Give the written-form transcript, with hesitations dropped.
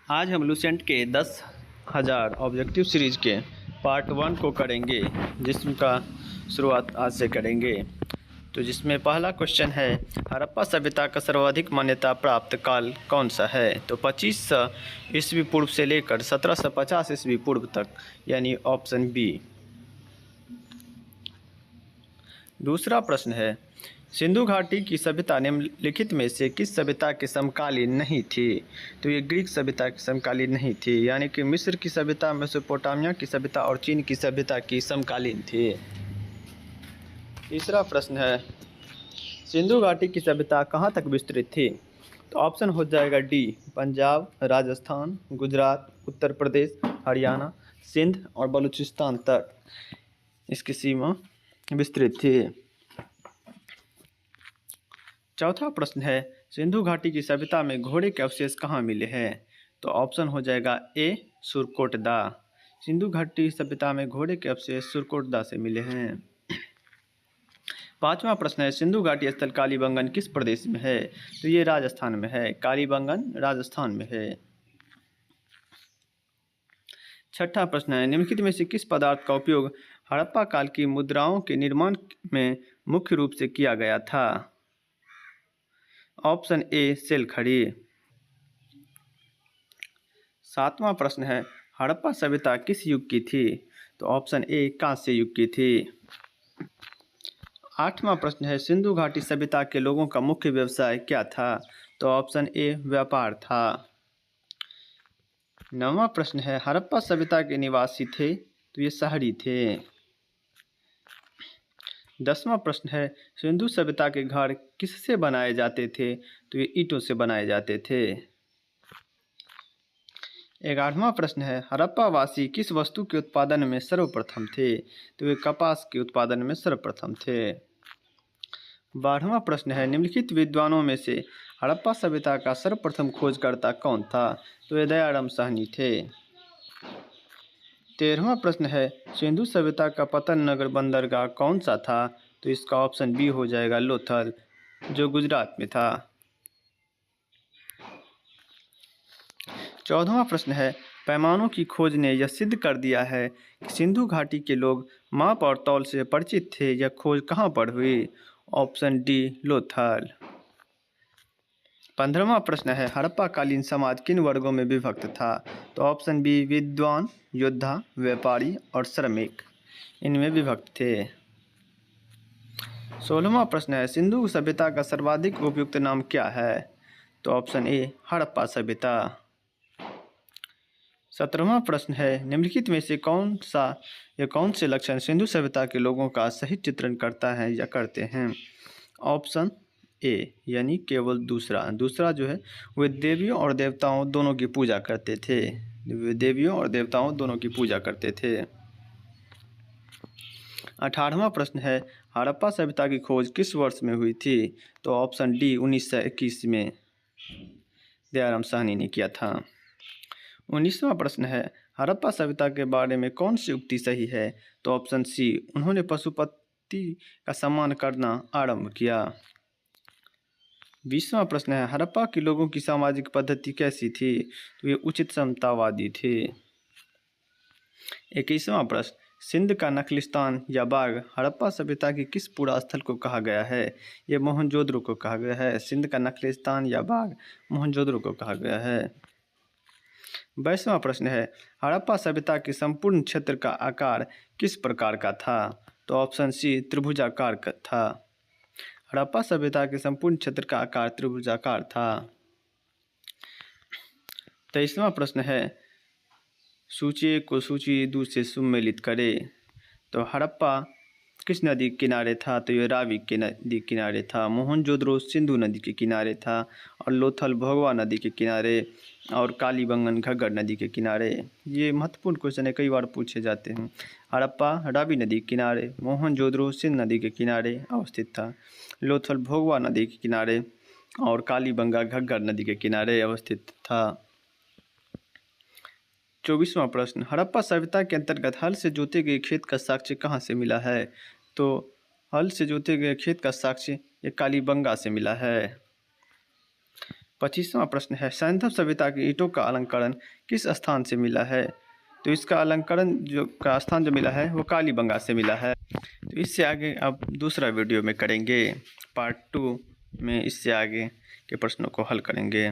आज हम लुसेंट के 10,000 ऑब्जेक्टिव सीरीज के पार्ट 1 को करेंगे, जिसका शुरुआत आज से करेंगे। तो जिसमें पहला क्वेश्चन है, हड़प्पा सभ्यता का सर्वाधिक मान्यता प्राप्त काल कौन सा है? तो 2500 ईस्वी पूर्व से लेकर 1750 ईस्वी पूर्व तक, यानी ऑप्शन बी। दूसरा प्रश्न है, सिंधु घाटी की सभ्यता निम्नलिखित में से किस सभ्यता के समकालीन नहीं थी? तो ये ग्रीक सभ्यता की समकालीन नहीं थी, यानी कि मिस्र की सभ्यता, मेसोपोटामिया की सभ्यता और चीन की सभ्यता की समकालीन थी। तीसरा प्रश्न है, सिंधु घाटी की सभ्यता कहाँ तक विस्तृत थी? तो ऑप्शन हो जाएगा डी, पंजाब, राजस्थान, गुजरात, उत्तर प्रदेश, हरियाणा, सिंध और बलूचिस्तान तक इसकी सीमा विस्तृत थी। चौथा प्रश्न है, सिंधु घाटी की सभ्यता में घोड़े के अवशेष कहाँ मिले हैं? तो ऑप्शन हो जाएगा ए, सुरकोटदा। सिंधु घाटी सभ्यता में घोड़े के अवशेष सुरकोटदा से मिले हैं। पांचवा प्रश्न है, सिंधु घाटी स्थल कालीबंगन किस प्रदेश में है? तो ये राजस्थान में है। कालीबंगन राजस्थान में है। छठा प्रश्न है, निम्नलिखित में से किस पदार्थ का उपयोग हड़प्पा काल की मुद्राओं के निर्माण में मुख्य रूप से किया गया था? ऑप्शन ए, सेलखड़ी। सातवां प्रश्न है, हड़प्पा सभ्यता किस युग की थी? तो ऑप्शन ए, कांस्य युग की थी। आठवां प्रश्न है, सिंधु घाटी सभ्यता के लोगों का मुख्य व्यवसाय क्या था? तो ऑप्शन ए, व्यापार था। नौवां प्रश्न है, हड़प्पा सभ्यता के निवासी थे? तो ये शहरी थे। 10वां प्रश्न है, सिंधु सभ्यता के घर किससे बनाए जाते थे? तो ये ईंटों से बनाए जाते थे। 11वां प्रश्न है, हड़प्पा वासी किस वस्तु के उत्पादन में सर्वप्रथम थे? तो वे कपास के उत्पादन में सर्वप्रथम थे। 12वां प्रश्न है, निम्नलिखित विद्वानों में से हड़प्पा सभ्यता का सर्वप्रथम खोजकर्ता कौन था? तो ये दयाराम साहनी थे। 13वां प्रश्न है, सिंधु सभ्यता का पतन नगर बंदरगाह कौन सा था? तो इसका ऑप्शन बी हो जाएगा, लोथल, जो गुजरात में था। 14वां प्रश्न है, पैमानों की खोज ने यह सिद्ध कर दिया है कि सिंधु घाटी के लोग माप और तौल से परिचित थे। यह खोज कहाँ पर हुई? Option D, Lothal. 15वां प्रश्न है, हड़प्पा कालीन समाज किन वर्गों में विभक्त था? तो ऑप्शन बी, विद्वान, योद्धा, व्यापारी और श्रमिक इनमें विभक्त थे। 16वां प्रश्न है, सिंधु सभ्यता का सर्वाधिक उपयुक्त नाम क्या है? तो ऑप्शन ए, हड़प्पा सभ्यता। 17वां प्रश्न है, निम्नलिखित में से कौन से लक्षण सिंधु सभ्यता के लोगों का सही चित्रण करता है या करते हैं? ऑप्शन ए, यानी केवल दूसरा जो है, वे देवियों और देवताओं दोनों की पूजा करते थे। वे देवियों और देवताओं दोनों की पूजा करते थे। 18वां प्रश्न है, हड़प्पा सभ्यता की खोज किस वर्ष में हुई थी? तो ऑप्शन डी, 1921 में दयाराम साहनी ने किया था। 19वां प्रश्न है, हड़प्पा सभ्यता के बारे में कौन सी उक्ति सही है? तो ऑप्शन सी, उन्होंने पशुपति का सम्मान करना आरंभ किया। 20वां प्रश्न है, हड़प्पा के लोगों की सामाजिक पद्धति कैसी थी? तो ये उचित समतावादी थे। 21वां प्रश्न, सिंध का नखलिस्तान या बाग हड़प्पा सभ्यता की किस पुरा स्थल को कहा गया है? ये मोहनजोदड़ो को कहा गया है। सिंध का नखलिस्तान या बाग मोहनजोदड़ो को कहा गया है। 22वां प्रश्न है, हड़प्पा सभ्यता के संपूर्ण क्षेत्र का आकार किस प्रकार का था? तो ऑप्शन सी, त्रिभुजाकार का था। हड़प्पा सभ्यता के संपूर्ण क्षेत्र का आकार त्रिभुजाकार था। 23वां प्रश्न है, सूची को सूची दू से सुमेलित करे। तो हड़प्पा किस नदी के किनारे था? तो ये रावी के नदी के किनारे था। मोहनजोदड़ो सिंधु नदी के किनारे था और लोथल भोगवा नदी के किनारे और कालीबंगन घग्गर नदी के किनारे। ये महत्वपूर्ण क्वेश्चन है, कई बार पूछे जाते हैं। हड़प्पा रावी नदी के किनारे, मोहनजोदड़ो सिंध नदी के किनारे अवस्थित था। लोथल भोगवा नदी के किनारे और कालीबंगा घग्गर नदी के किनारे अवस्थित था। 24वां प्रश्न, हड़प्पा सभ्यता के अंतर्गत हल से जोते गए खेत का साक्ष्य कहाँ से मिला है? तो हल से जोते गए खेत का साक्ष्य ये कालीबंगा से मिला है। 25वां प्रश्न है, सैंधव सभ्यता की ईंटों का अलंकरण किस स्थान से मिला है? तो इसका अलंकरण का स्थान जो मिला है वो कालीबंगा से मिला है। तो इससे आगे अब दूसरा वीडियो में करेंगे, पार्ट 2 में इससे आगे के प्रश्नों को हल करेंगे।